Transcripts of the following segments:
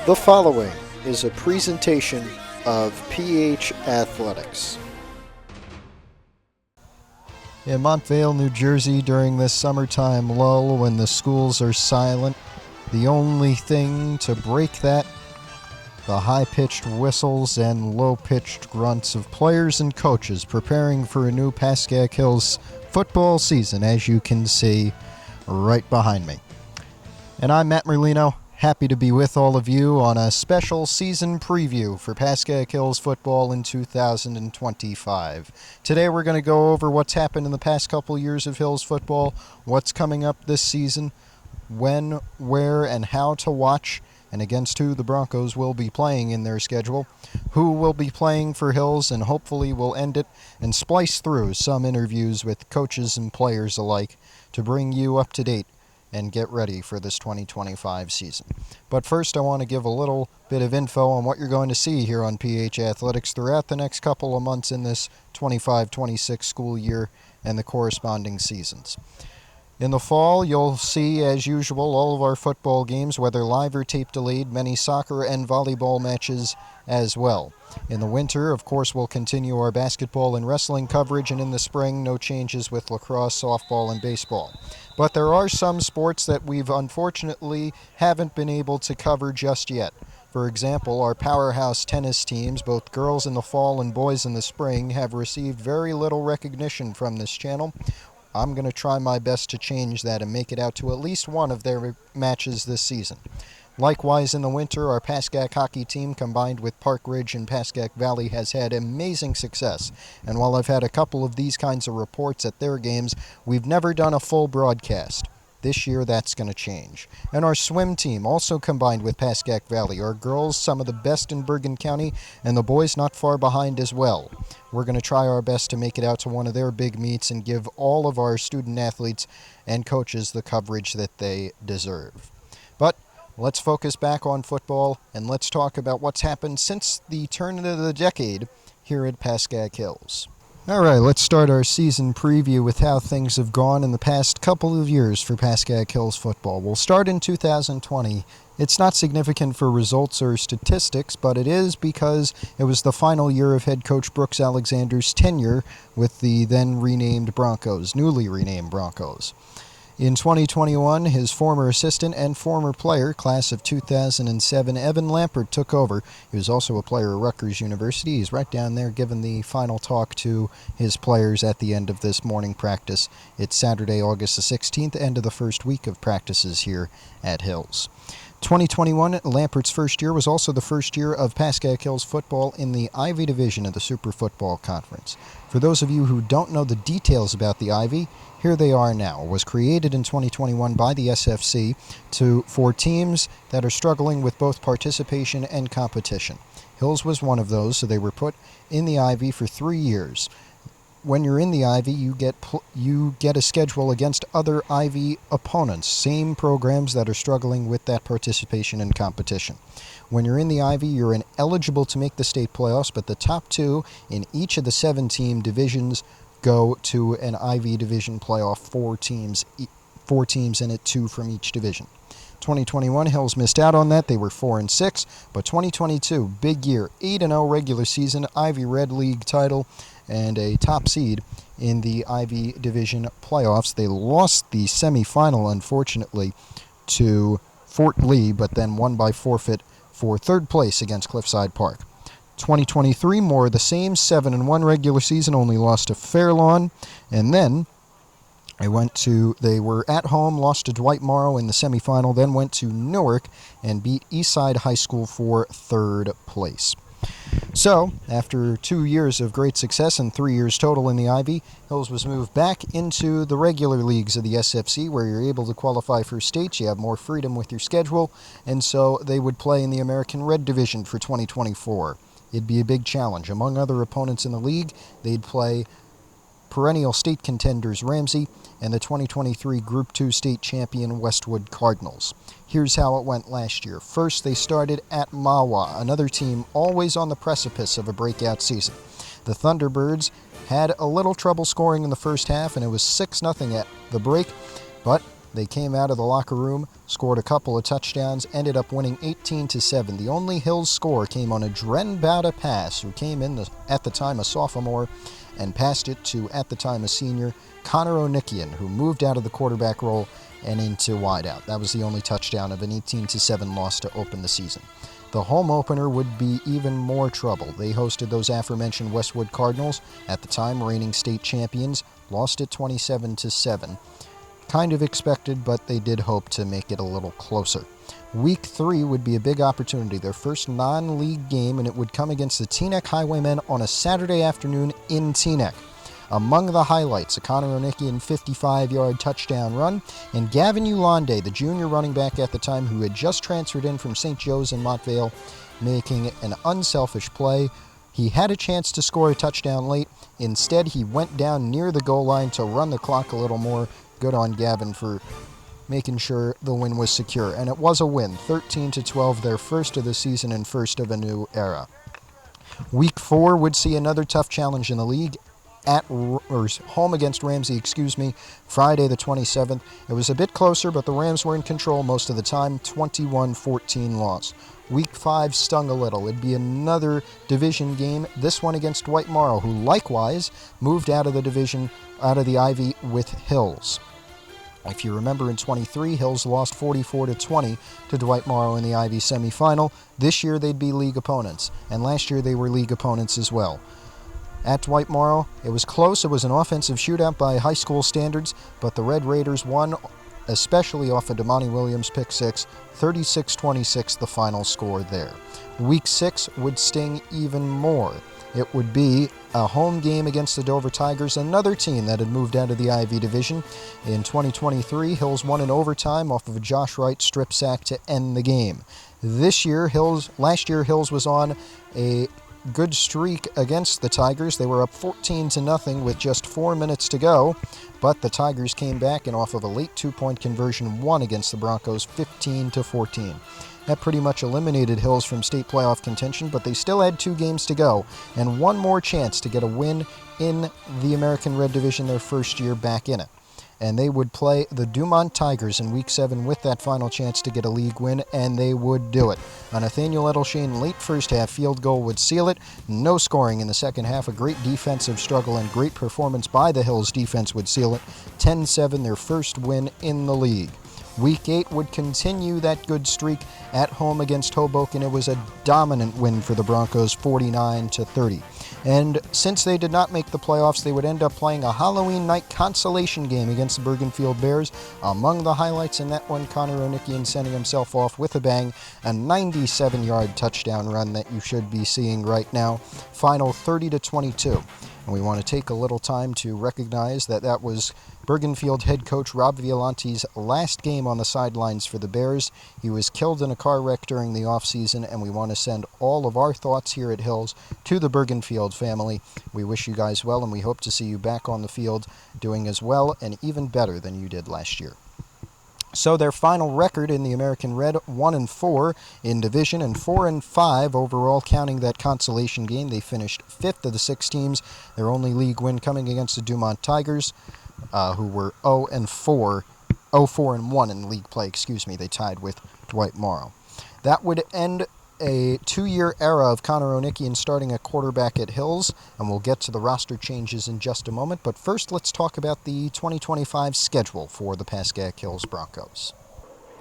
The following is a presentation of PH Athletics. In Montvale, New Jersey, during this summertime lull when the schools are silent, the only thing to break that, the high-pitched whistles and low-pitched grunts of players and coaches preparing for a new Pascack Hills football season, as you can see right behind me. And I'm Matt Merlino, happy to be with all of you on a special season preview for Pascack Hills football in 2025. Today we're going to go over what's happened in the past couple years of Hills football, what's coming up this season, when, where, and how to watch, and against who the Broncos will be playing in their schedule, who will be playing for Hills, and hopefully we'll end it and splice through some interviews with coaches and players alike to bring you up to date and get ready for this 2025 season. But first, I want to give a little bit of info on what you're going to see here on PH Athletics throughout the next couple of months in this 25-26 school year and the corresponding seasons. In the fall, you'll see, as usual, all of our football games, whether live or tape delayed, many soccer and volleyball matches as well. In the winter, of course, we'll continue our basketball and wrestling coverage, and in the spring, no changes with lacrosse, softball, and baseball. But there are some sports that we've unfortunately haven't been able to cover just yet. For example, our powerhouse tennis teams, both girls in the fall and boys in the spring, have received very little recognition from this channel. I'm going to try my best to change that and make it out to at least one of their matches this season. Likewise, in the winter, our Pascack hockey team, combined with Park Ridge and Pascack Valley, has had amazing success. And while I've had a couple of these kinds of reports at their games, we've never done a full broadcast. This year, that's going to change. And our swim team, also combined with Pascack Valley, our girls some of the best in Bergen County, and the boys not far behind as well. We're going to try our best to make it out to one of their big meets and give all of our student athletes and coaches the coverage that they deserve. But let's focus back on football, and let's talk about what's happened since the turn of the decade here at Pascack Hills. All right, let's start our season preview with how things have gone in the past couple of years for Pascack Hills football. We'll start in 2020. It's not significant for results or statistics, but it is because it was the final year of head coach Brooks Alexander's tenure with the then renamed Broncos, newly renamed Broncos. In 2021, his former assistant and former player, class of 2007, Evan Lampert, took over. He was also a player at Rutgers University. He's right down there giving the final talk to his players at the end of this morning practice. It's Saturday, August the 16th, end of the first week of practices here at Hills. 2021, Lampert's first year, was also the first year of Pascack Hills football in the Ivy Division of the Super Football Conference. For those of you who don't know the details about the Ivy, here they are now. It was created in 2021 by the SFC for teams that are struggling with both participation and competition. Hills was one of those, so they were put in the Ivy for 3 years. When you're in the Ivy, you get a schedule against other Ivy opponents, same programs that are struggling with that participation and competition. When you're in the Ivy, you're ineligible to make the state playoffs, but the top two in each of the 7-team divisions go to an Ivy division playoff, four teams in it, 2 from each division. 2021, Hills missed out on that. They were 4-6, but 2022, big year, 8-0 regular season, Ivy Red League title, and a top seed in the Ivy Division playoffs. They lost the semifinal, unfortunately, to Fort Lee, but then won by forfeit for third place against Cliffside Park. 2023, more of the same, 7-1 regular season, only lost to Fairlawn, and then they were at home, lost to Dwight Morrow in the semifinal, then went to Newark and beat Eastside High School for third place. So, after 2 years of great success and 3 years total in the Ivy, Hills was moved back into the regular leagues of the SFC, where you're able to qualify for states, you have more freedom with your schedule, and so they would play in the American Red Division for 2024. It'd be a big challenge. Among other opponents in the league, they'd play perennial state contenders Ramsey and the 2023 Group 2 state champion Westwood Cardinals. Here's how it went last year. First, they started at Mahwah, another team always on the precipice of a breakout season. The Thunderbirds had a little trouble scoring in the first half, and it was 6-0 at the break, but They came out of the locker room, scored a couple of touchdowns, ended up winning 18-7. The only Hills score came on a Dren Bauta pass, who came in at the time a sophomore and passed it to, at the time, a senior, Connor Onikian, who moved out of the quarterback role and into wideout. That was the only touchdown of an 18-7 loss to open the season. The home opener would be even more trouble. They hosted those aforementioned Westwood Cardinals, at the time reigning state champions, lost it 27-7. Kind of expected, but they did hope to make it a little closer. Week 3 would be a big opportunity, their first non-league game, and it would come against the Teaneck Highwaymen on a Saturday afternoon in Teaneck. Among the highlights, a Connor Onikian 55-yard touchdown run, and Gavin Ulande, the junior running back at the time who had just transferred in from St. Joe's in Montvale, making an unselfish play. He had a chance to score a touchdown late. Instead, he went down near the goal line to run the clock a little more. Good on Gavin for making sure the win was secure. And it was a win, 13-12, their first of the season and first of a new era. Week 4 would see another tough challenge in the league. Home against Ramsey, Friday the 27th. It was a bit closer, but the Rams were in control most of the time, 21-14 loss. Week 5 stung a little. It'd be another division game, this one against Dwight Morrow, who likewise moved out of the Ivy with Hills. If you remember in 23, Hills lost 44-20 to Dwight Morrow in the Ivy semifinal. This year they'd be league opponents, and last year they were league opponents as well. At Dwight Morrow, it was close. It was an offensive shootout by high school standards, but the Red Raiders won, especially off of Damani Williams' pick 6, 36-26 the final score there. Week 6 would sting even more. It would be a home game against the Dover Tigers, another team that had moved out of the Ivy Division. In 2023, Hills won in overtime off of a Josh Wright strip sack to end the game. Last year, Hills was on a good streak against the Tigers. They were up 14-0 with just 4 minutes to go, but the Tigers came back and off of a late 2-point conversion won against the Broncos 15-14. That pretty much eliminated Hills from state playoff contention, but they still had 2 games to go and one more chance to get a win in the American Red Division their first year back in it. And they would play the Dumont Tigers in Week 7 with that final chance to get a league win, and they would do it. A Nathaniel Edelshane late first half field goal would seal it. No scoring in the second half. A great defensive struggle and great performance by the Hills defense would seal it. 10-7, their first win in the league. Week 8 would continue that good streak at home against Hoboken. It was a dominant win for the Broncos, 49-30. And since they did not make the playoffs, they would end up playing a Halloween night consolation game against the Bergenfield Bears. Among the highlights in that one, Connor Onikian sending himself off with a bang, a 97-yard touchdown run that you should be seeing right now. Final 30-22. And we want to take a little time to recognize that was Bergenfield head coach Rob Violante's last game on the sidelines for the Bears. He was killed in a car wreck during the offseason, and we want to send all of our thoughts here at Hills to the Bergenfield family. We wish you guys well, and we hope to see you back on the field doing as well and even better than you did last year. So their final record in the American Red, 1-4 in division and 4-5 overall, counting that consolation game. They finished 5th of the 6 teams. Their only league win coming against the Dumont Tigers, who were 0-4 in league play. They tied with Dwight Morrow. That would end a 2-year era of Connor Onikian starting at quarterback at Hills, and we'll get to the roster changes in just a moment. But first, let's talk about the 2025 schedule for the Pascack Hills Broncos.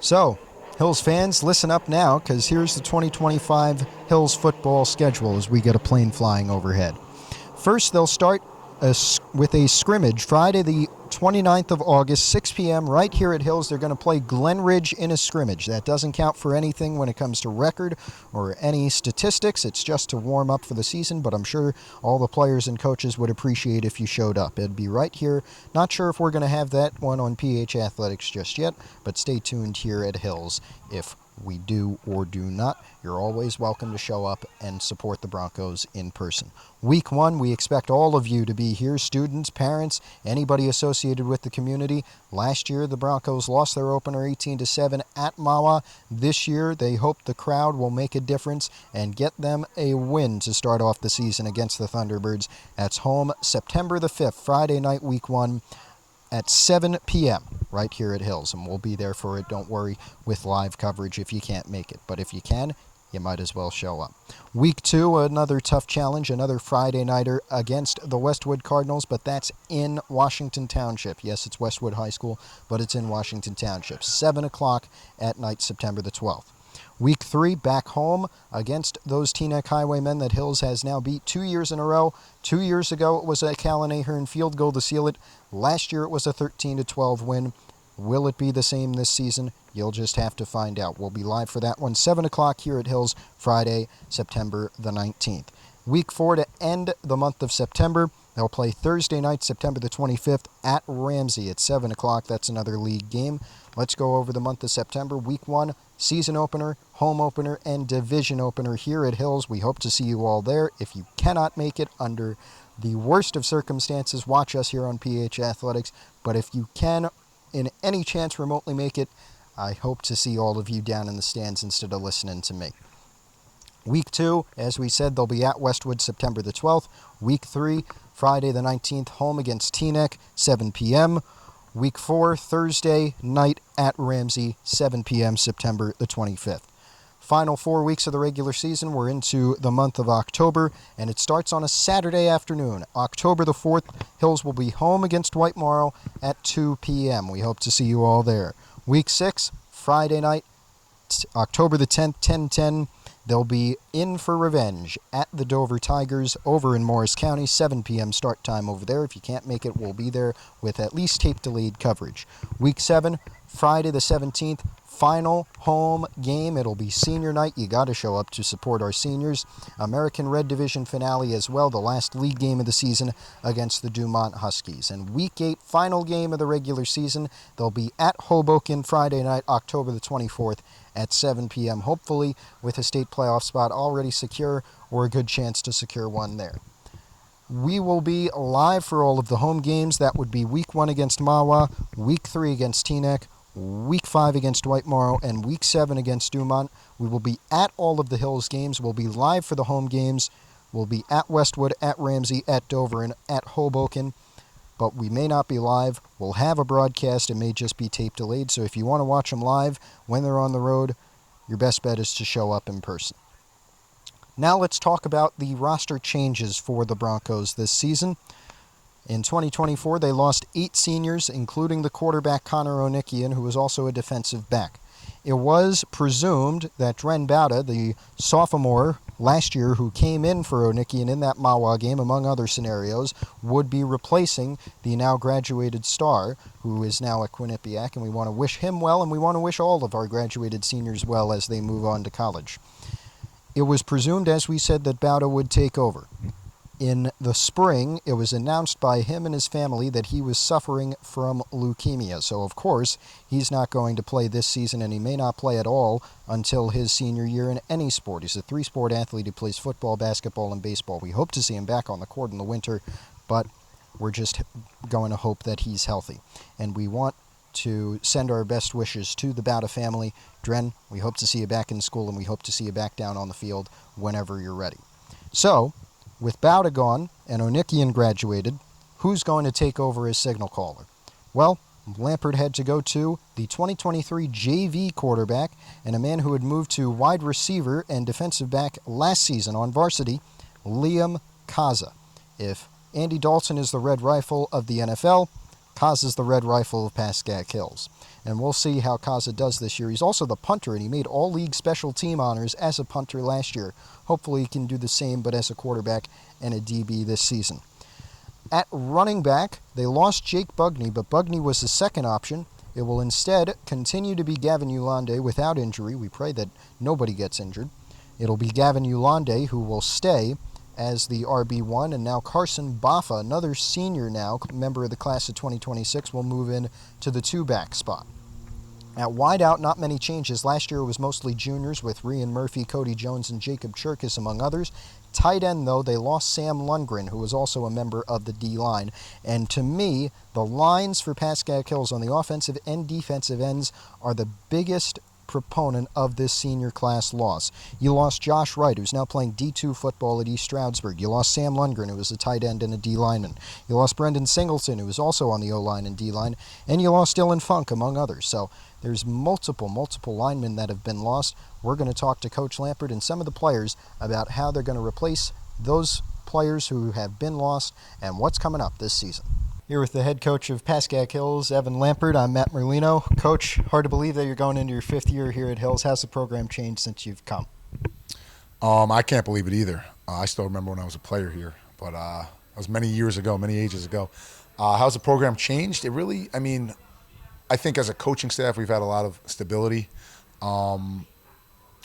So, Hills fans, listen up now, because here's the 2025 Hills football schedule as we get a plane flying overhead. First, they'll start with a scrimmage Friday the 29th of August, 6 p.m. right here at Hills. They're going to play Glen Ridge in a scrimmage. That doesn't count for anything when it comes to record or any statistics. It's just to warm up for the season, but I'm sure all the players and coaches would appreciate if you showed up. It'd be right here. Not sure if we're going to have that one on PH Athletics just yet, but stay tuned here at Hills. If we do or do not, you're always welcome to show up and support the Broncos in person. Week 1, we expect all of you to be here, students, parents, anybody associated with the community. Last year, the Broncos lost their opener 18-7 at Mawa. This year, they hope the crowd will make a difference and get them a win to start off the season against the Thunderbirds. That's home September the 5th, Friday night, Week 1 at 7 p.m. right here at Hills, and we'll be there for it, don't worry, with live coverage if you can't make it. But if you can, you might as well show up. Week 2, another tough challenge, another Friday nighter against the Westwood Cardinals, but that's in Washington Township. Yes, it's Westwood High School, but it's in Washington Township. 7 o'clock at night, September the 12th. Week 3, back home against those Teaneck Highwaymen that Hills has now beat 2 years in a row. 2 years ago, it was a Callan Ahern field goal to seal it. Last year, it was a 13-12 win. Will it be the same this season? You'll just have to find out. We'll be live for that one, 7 o'clock here at Hills, Friday, September the 19th. Week 4 to end the month of September. They'll play Thursday night, September the 25th, at Ramsey at 7 o'clock. That's another league game. Let's go over the month of September. Week 1, season opener, home opener, and division opener here at Hills. We hope to see you all there. If you cannot make it under the worst of circumstances, watch us here on PH Athletics. But if you can, in any chance, remotely make it, I hope to see all of you down in the stands instead of listening to me. Week 2, as we said, they'll be at Westwood September the 12th. Week 3, Friday the 19th, home against Teaneck, 7 p.m. Week 4, Thursday night at Ramsey, 7 p.m., September the 25th. Final 4 weeks of the regular season, we're into the month of October, and it starts on a Saturday afternoon. October the 4th, Hills will be home against White Morrow at 2 p.m. We hope to see you all there. Week 6, Friday night, October the 10th, 10:10. They'll be in for revenge at the Dover Tigers over in Morris County, 7 p.m. start time over there. If you can't make it, we'll be there with at least tape-delayed coverage. Week 7, Friday the 17th, final home game. It'll be senior night. You got to show up to support our seniors. American Red Division finale as well, the last league game of the season against the Dumont Huskies. And Week 8, final game of the regular season. They'll be at Hoboken Friday night, October the 24th at 7 p.m., hopefully with a state playoff spot already secure or a good chance to secure one there. We will be live for all of the home games. That would be Week 1 against Mahwah, Week 3 against Teaneck, Week 5 against White Morrow, and Week 7 against Dumont. We will be at all of the Hills games. We'll be live for the home games. We'll be at Westwood, at Ramsey, at Dover, and at Hoboken. But we may not be live. We'll have a broadcast. It may just be tape delayed. So if you want to watch them live when they're on the road, your best bet is to show up in person. Now let's talk about the roster changes for the Broncos this season. In 2024, they lost 8 seniors, including the quarterback Connor Onikian, who was also a defensive back. It was presumed that Dren Bauda, the sophomore last year who came in for Onikian in that Mahwah game, among other scenarios, would be replacing the now graduated star, who is now at Quinnipiac, and we want to wish him well, and we want to wish all of our graduated seniors well as they move on to college. It was presumed, as we said, that Bauda would take over. In the spring, it was announced by him and his family that he was suffering from leukemia. So, of course, he's not going to play this season, and he may not play at all until his senior year in any sport. He's a 3-sport athlete who plays football, basketball, and baseball. We hope to see him back on the court in the winter, but we're just going to hope that he's healthy. And we want to send our best wishes to the Bauda family. Dren, we hope to see you back in school, and we hope to see you back down on the field whenever you're ready. So, with Bauda gone and Onikian graduated, who's going to take over as signal caller? Well, Lampard had to go to the 2023 JV quarterback and a man who had moved to wide receiver and defensive back last season on varsity, Liam Kaza. If Andy Dalton is the Red Rifle of the NFL, Kaza's the Red Rifle of Pascack Hills. And we'll see how Kaza does this year. He's also the punter, and he made all-league special team honors as a punter last year. Hopefully he can do the same, but as a quarterback and a DB this season. At running back, they lost Jake Bugney, but Bugney was the second option. It will instead continue to be Gavin Yulande without injury. We pray that nobody gets injured. It'll be Gavin Yulande who will stay as the RB1, and now Carson Baffa, another senior now, member of the class of 2026, will move in to the 2-back spot. At wideout, not many changes. Last year it was mostly juniors with Rian Murphy, Cody Jones, and Jacob Cherkis, among others. Tight end, though, they lost Sam Lundgren, who was also a member of the D-line. And to me, the lines for Pascack Hills on the offensive and defensive ends are the biggest proponent of this senior class loss. You lost Josh Wright, who's now playing D2 football at East Stroudsburg. You lost Sam Lundgren, who was a tight end and a D lineman. You lost Brendan Singleton, who was also on the O-line and D-line. And you lost Dylan Funk, among others. So there's multiple linemen that have been lost. We're going to talk to Coach Lampert and some of the players about how they're going to replace those players who have been lost and what's coming up this season. Here with the head coach of Pascack Hills, Evan Lampert. I'm Matt Merlino. Coach, hard to believe that you're going into your 5th year here at Hills. How's the program changed since you've come? I can't believe it either. I still remember when I was a player here, but that was many years ago, many ages ago. How's the program changed? It really, I think as a coaching staff, we've had a lot of stability.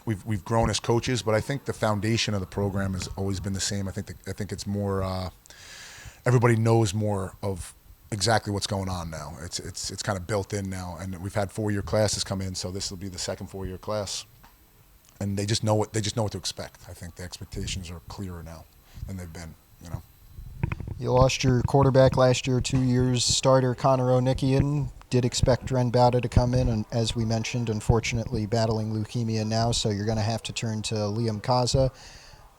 We've grown as coaches, but I think the foundation of the program has always been the same. I think it's more. Everybody knows more of exactly what's going on now. It's kind of built in now, and we've had 4-year classes come in, so this will be the second 4-year class, and they just know what to expect. I think the expectations are clearer now than they've been. You lost your quarterback last year, 2 years starter Connor O'Nickian. Did expect Dren Bowda to come in, and as we mentioned, unfortunately battling leukemia now, so you're going to have to turn to Liam Kaza.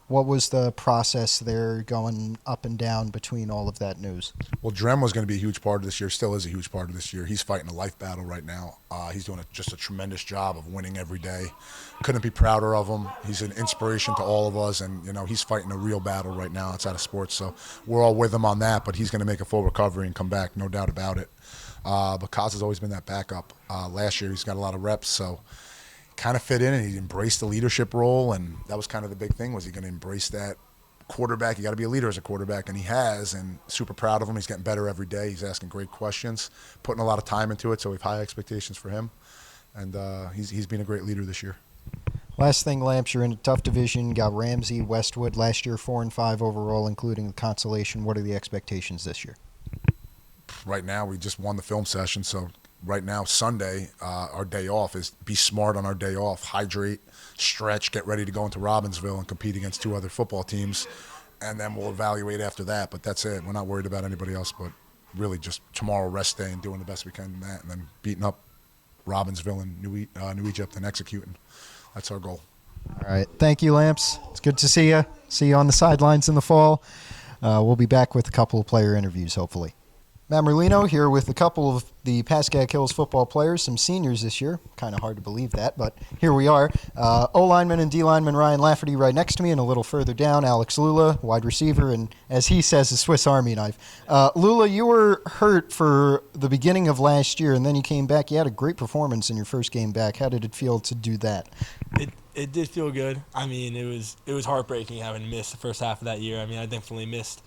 What was the process there going up and down between all of that news? Well, Dren was going to be a huge part of this year, still is a huge part of this year. He's fighting a life battle right now. He's doing just a tremendous job of winning every day. Couldn't be prouder of him. He's an inspiration to all of us, and he's fighting a real battle right now outside of sports. So we're all with him on that, but he's going to make a full recovery and come back, no doubt about it. But Kaz has always been that backup. Last year he's got a lot of reps, so kind of fit in, and he embraced the leadership role, and that was kind of the big thing. Was he going to embrace that quarterback? You got to be a leader as a quarterback, and he has, and super proud of him. He's getting better every day. He's asking great questions, putting a lot of time into it, so we have high expectations for him, and he's been a great leader this year. Last thing, Lamps, you're in a tough division. Got Ramsey, Westwood last year, 4-5 overall, including the consolation. What are the expectations this year? Right now, we just won the film session, so right now, Sunday, our day off is be smart on our day off, hydrate, stretch, get ready to go into Robbinsville and compete against 2 other football teams, and then we'll evaluate after that. But that's it. We're not worried about anybody else, but really just tomorrow rest day and doing the best we can in that, and then beating up Robbinsville and New Egypt and executing. That's our goal. All right. Thank you, Lamps. It's good to see you. See you on the sidelines in the fall. We'll be back with a couple of player interviews, hopefully. Matt Merlino here with a couple of the Pascack Hills football players, some seniors this year. Kind of hard to believe that, but here we are. O-lineman and D-lineman Ryan Lafferty right next to me, and a little further down, Alex Lula, wide receiver, and as he says, a Swiss Army knife. Lula, you were hurt for the beginning of last year, and then you came back. You had a great performance in your first game back. How did it feel to do that? It did feel good. It was heartbreaking having missed the first half of that year. I definitely missed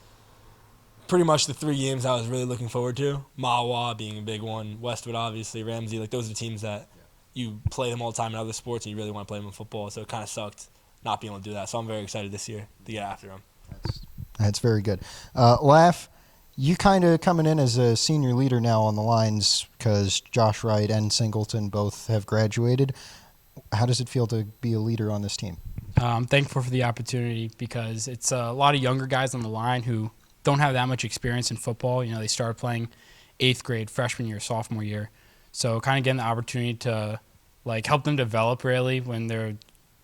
pretty much the 3 games I was really looking forward to. Mawa being a big one, Westwood obviously, Ramsey. Those are the teams that you play them all the time in other sports and you really want to play them in football. So it kind of sucked not being able to do that. So I'm very excited this year to get after them. That's very good. Laff, you kind of coming in as a senior leader now on the lines because Josh Wright and Singleton both have graduated. How does it feel to be a leader on this team? I'm thankful for the opportunity because it's a lot of younger guys on the line who don't have that much experience in football. They started playing 8th grade, freshman year, sophomore year. So kind of getting the opportunity to help them develop really when they're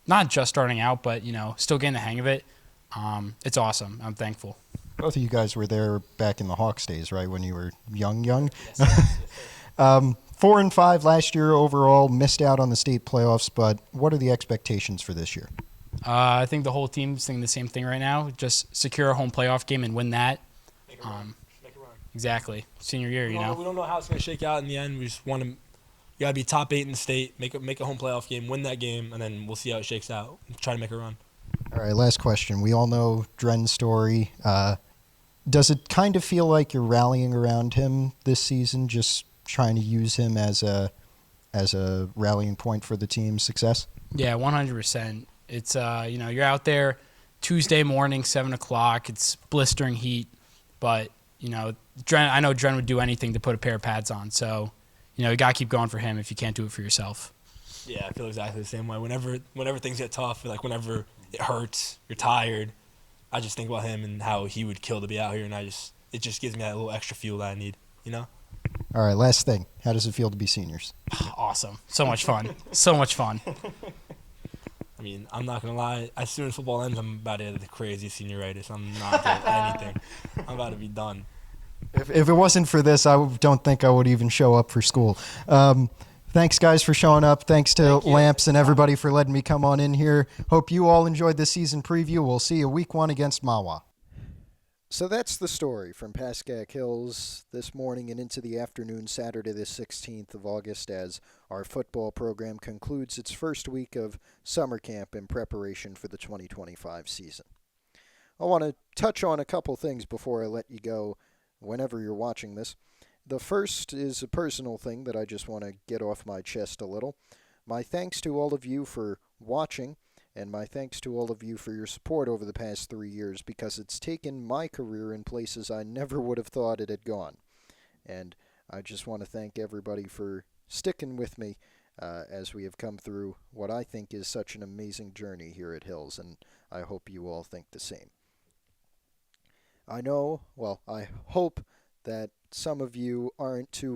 not just starting out, but still getting the hang of it. It's awesome. I'm thankful. Both of you guys were there back in the Hawks days, right? When you were young. Yes. 4-5 last year overall, missed out on the state playoffs, but what are the expectations for this year? I think the whole team's thinking the same thing right now. Just secure a home playoff game and win that. Make a run. Exactly. Senior year, We don't know how it's going to shake out in the end. We just want to. You got to be top 8 in the state, make a home playoff game, win that game, and then we'll see how it shakes out. Try to make a run. All right, last question. We all know Dren's story. Does it kind of feel like you're rallying around him this season, just trying to use him as a rallying point for the team's success? Yeah, 100%. It's you're out there Tuesday morning, 7 o'clock. It's blistering heat, but I know Dren would do anything to put a pair of pads on. So you got to keep going for him if you can't do it for yourself. Yeah, I feel exactly the same way. Whenever things get tough, whenever it hurts, you're tired, I just think about him and how he would kill to be out here, and it just gives me that little extra fuel that I need. All right, last thing. How does it feel to be seniors? Awesome. So much fun. So much fun. I mean, I'm not going to lie. As soon as football ends, I'm about to get the crazy senioritis. I'm not doing anything. I'm about to be done. If it wasn't for this, don't think I would even show up for school. Thanks, guys, for showing up. Thanks to Lamps and everybody for letting me come on in here. Hope you all enjoyed this season preview. We'll see you week 1 against Mawa. So that's the story from Pascack Hills this morning and into the afternoon, Saturday the 16th of August, as our football program concludes its first week of summer camp in preparation for the 2025 season. I want to touch on a couple things before I let you go whenever you're watching this. The first is a personal thing that I just want to get off my chest a little. My thanks to all of you for watching, and my thanks to all of you for your support over the past 3 years, because it's taken my career in places I never would have thought it had gone. And I just want to thank everybody for sticking with me as we have come through what I think is such an amazing journey here at Hills, and I hope you all think the same. I hope that some of you aren't too